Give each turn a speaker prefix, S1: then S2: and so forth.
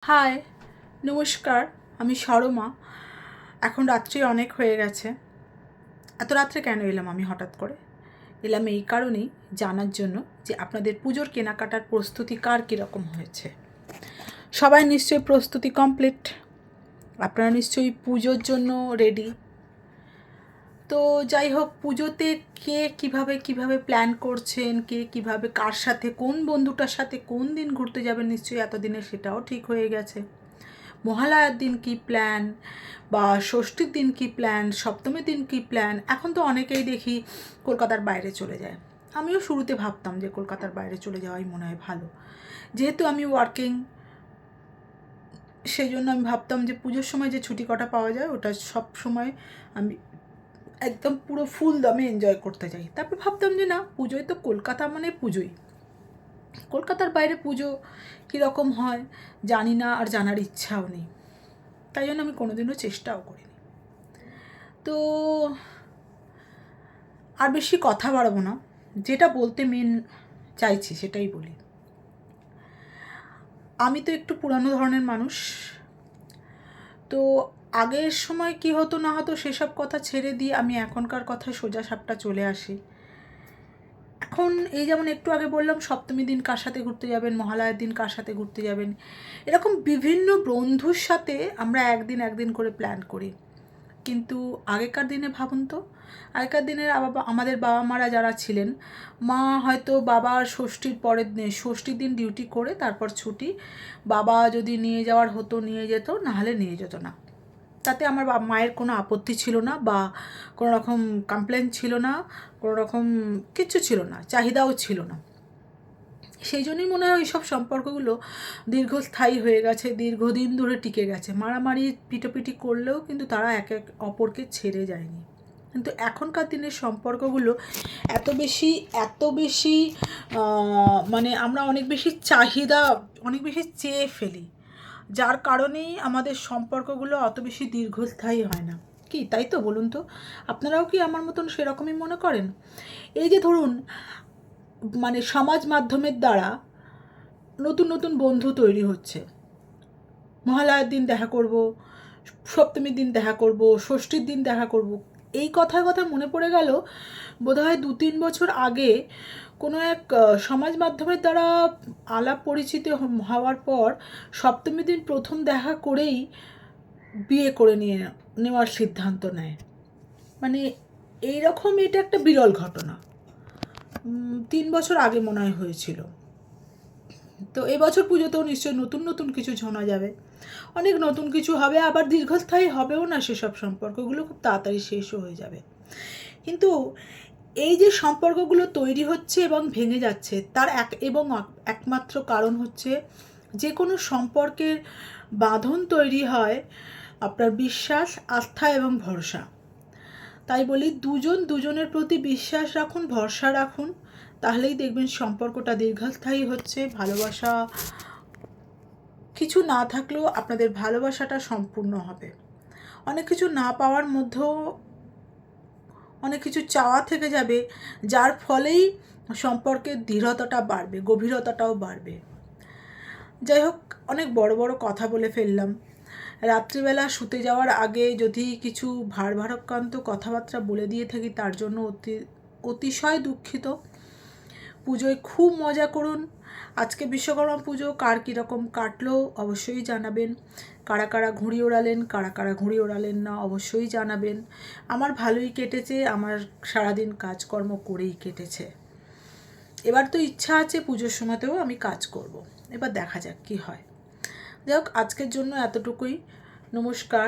S1: High, নমস্কার। আমি সরমা। এখন রাত্রি অনেক হয়ে গেছে। এত রাত্রে কেন এলাম আমি হঠাৎ করে? এলাম এই কারণেই, জানার জন্য যে আপনাদের পুজোর কেনাকাটার প্রস্তুতি কার কীরকম হয়েছে। সবাই নিশ্চয়ই প্রস্তুতি কমপ্লিট। আপনারা নিশ্চয়ই পুজোর জন্য রেডি। তো যাই হোক, পুজোতে কে কিভাবে প্ল্যান করছেন, কে কিভাবে কার সাথে, কোন বন্ধুটার সাথে কোন দিন ঘুরতে যাবেন, নিশ্চয়ই এতদিনে সেটাও ঠিক হয়ে গেছে। মহালয়ার দিন কি প্ল্যান, বা ষষ্ঠীর দিন কি প্ল্যান, সপ্তমীর দিন কি প্ল্যান। এখন তো অনেকেই দেখি কলকাতার বাইরে চলে যায়। আমিও শুরুতে ভাবতাম যে কলকাতার বাইরে চলে যাওয়াই মনে হয় ভালো, যেহেতু আমি ওয়ার্কিং। সেই জন্য আমি ভাবতাম যে পুজোর সময় যে ছুটি কটা পাওয়া যায় ওটা সব সময় আমি একদম পুরো ফুল দমে এনজয় করতে যাই। তারপর ভাবতাম যে না, পুজোয় তো কলকাতা মানে পুজোই, কলকাতার বাইরে পুজো কীরকম হয় জানি না, আর জানার ইচ্ছাও নেই। তাই জন্য আমি কোনোদিনও চেষ্টাও করিনি। তো আর বেশি কথা বাড়াবো না, যেটা বলতে মেন চাইছি সেটাই বলি। আমি তো একটু পুরানো ধরনের মানুষ। তো আগের সময় কি হতো না হতো সেসব কথা ছেড়ে দিয়ে আমি এখনকার কথায় সোজা সাপটা চলে আসি। এখন এই যেমন একটু আগে বললাম, সপ্তমীর দিন কার সাথে ঘুরতে যাবেন, মহালয়ার দিন কার সাথে ঘুরতে যাবেন, এরকম বিভিন্ন বন্ধুর সাথে আমরা একদিন করে প্ল্যান করি। কিন্তু আগেকার দিনে ভাবুন তো, আগেকার দিনের আমাদের বাবা মারা যারা ছিলেন, মা হয়তো বাবার ষষ্ঠীর পরের দিন, ষষ্ঠীর দিন ডিউটি করে তারপর ছুটি, বাবা যদি নিয়ে যাওয়ার হতো নিয়ে যেত, নাহলে নিয়ে যেত না। তাতে আমার মায়ের কোনো আপত্তি ছিল না, বা কোনো রকম কমপ্লেন ছিল না, কোনো রকম কিচ্ছু ছিল না, চাহিদাও ছিল না। সেই জন্যই মনে হয় ওইসব সম্পর্কগুলো দীর্ঘস্থায়ী হয়ে গেছে, দীর্ঘদিন ধরে টিকে গেছে। মারামারি পিটোপিটি করলেও কিন্তু তারা একে অপরকে ছেড়ে যায়নি। কিন্তু এখনকার দিনের সম্পর্কগুলো এত বেশি মানে আমরা অনেক বেশি চাহিদা, অনেক বেশি চেয়ে ফেলি, যার কারণেই আমাদের সম্পর্কগুলো অত বেশি দীর্ঘস্থায়ী হয় না। কি তাই তো বলুন তো? আপনারাও কি আমার মতন সেরকমই মনে করেন? এই যে ধরুন, মানে সমাজ মাধ্যমের দ্বারা নতুন নতুন বন্ধু তৈরি হচ্ছে। মহালয়ার দিন দেখা করব, সপ্তমীর দিন দেখা করব, ষষ্ঠীর দিন দেখা করব। এই কথার কথা মনে পড়ে গেল, বোধহয় 2-3 বছর আগে কোনো এক সমাজ মাধ্যমের দ্বারা আলাপ পরিচিতি হওয়ার পর সপ্তমীর দিন প্রথম দেখা করেই বিয়ে করে নেওয়ার সিদ্ধান্ত নেয়। মানে এইরকম, এটা একটা বিরল ঘটনা। 3 বছর আগে মনে হয় হয়েছিল। তো এবছর পুজোতেও নিশ্চয়ই নতুন নতুন কিছু শোনা যাবে, অনেক নতুন কিছু হবে, আবার দীর্ঘস্থায়ী হবেও না সেসব সম্পর্কগুলো, খুব তাড়াতাড়ি শেষও হয়ে যাবে। কিন্তু এই যে সম্পর্কগুলো তৈরি হচ্ছে এবং ভেঙে যাচ্ছে, তার একমাত্র কারণ হচ্ছে, যে কোনো সম্পর্কের বাঁধন তৈরি হয় আপনার বিশ্বাস, আস্থা এবং ভরসা। তাই বলি, দুজনের প্রতি বিশ্বাস রাখুন, ভরসা রাখুন, তাহলেই দেখবেন সম্পর্কটা দীর্ঘস্থায়ী হচ্ছে। ভালোবাসা কিছু না থাকলেও আপনাদের ভালোবাসাটা সম্পূর্ণ হবে। অনেক কিছু না পাওয়ার মধ্যেও অনেক কিছু চাওয়া থেকে যাবে, যার ফলেই সম্পর্কের দৃঢ়তাটা বাড়বে, গভীরতাটাও বাড়বে। যাই হোক, অনেক বড় বড় কথা বলে ফেললাম। রাত্রিবেলা শুতে যাওয়ার আগে যদি কিছু ভারাক্রান্ত কথাবার্তা বলে দিয়ে থাকি, তার জন্য অতিশয় দুঃখিত। পুজোয় খুব মজা করুন। আজকে বিশ্বকর্মা পুজো কার কীরকম কাটলো অবশ্যই জানাবেন। কারা কারা ঘুড়ি ওড়ালেন, কারা কারা ঘুড়ি ওড়ালেন না অবশ্যই জানাবেন। আমার ভালোই কেটেছে, আমার সারাদিন কাজকর্ম করেই কেটেছে। এবার তো ইচ্ছা আছে পুজোর সময়তেও আমি কাজ করব। এবার দেখা যাক কি হয়। যাই হোক, আজকের জন্য এতটুকুই। নমস্কার।